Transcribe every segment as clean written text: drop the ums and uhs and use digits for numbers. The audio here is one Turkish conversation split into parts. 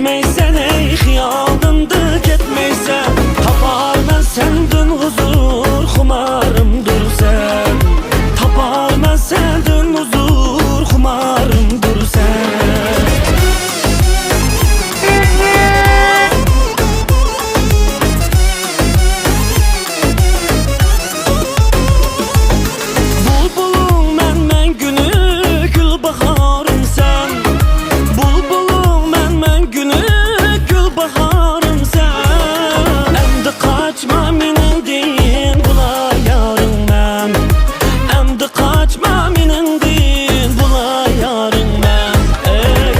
ketmeysen ey xiyalımdı ketmeysen. Tapar ben senden huzur xumarımdır sen. Tapar ben senden huzur xumarımdır sen. Bulbulum mən günü gül baharım sen. Bulbulum mən günü gül baharım sen. Əmdi qaçma minin din bula yarın mən. Əmdi qaçma minin din bula yarın mən.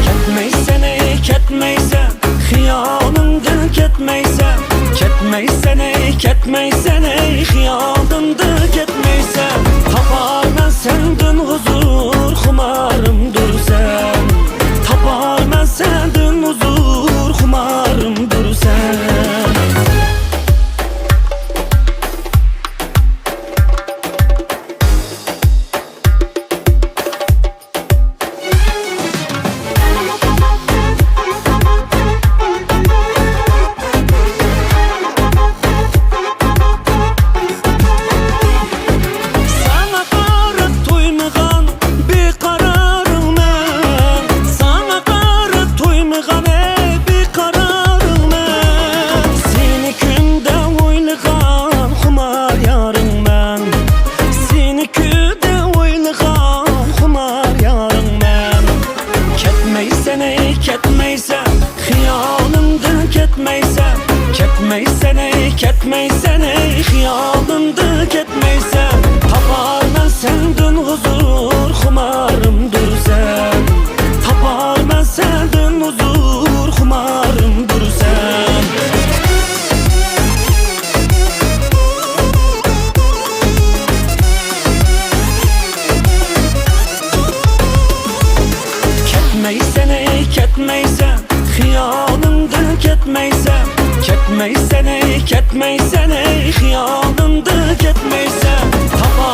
Ketmeysen ey ketmeysen xiyalımdan ketmeysen. Ketmeysen ey ketmeysen ey xiyalımdan ketmeysen. Tapar ben senden huzur xumarımdır sen. Tapar ben senden huzur xumarımdır sen. Sana qarı toymağan bir qararım mən. Sana qarı toymağan bir qararım mən. Seni gündə oylağan xumar yarım mən. Seni gündə oylağan xumar yarım mən. Ketmeysen ey ketmeysen xiyalımdan ketmeysen. Ketmeysen ey ketmeysen ey xiyalımdan ketmeysen. Tapar ben senden huzur xumarımdır sen. Tapar ben senden huzur xumarımdır sen. Ketmeysen ey ketmeysen xiyalımdan ketmeysen. Ketmeysen ey ketmeysen ey xiyalımdan ketmeysen. Tapar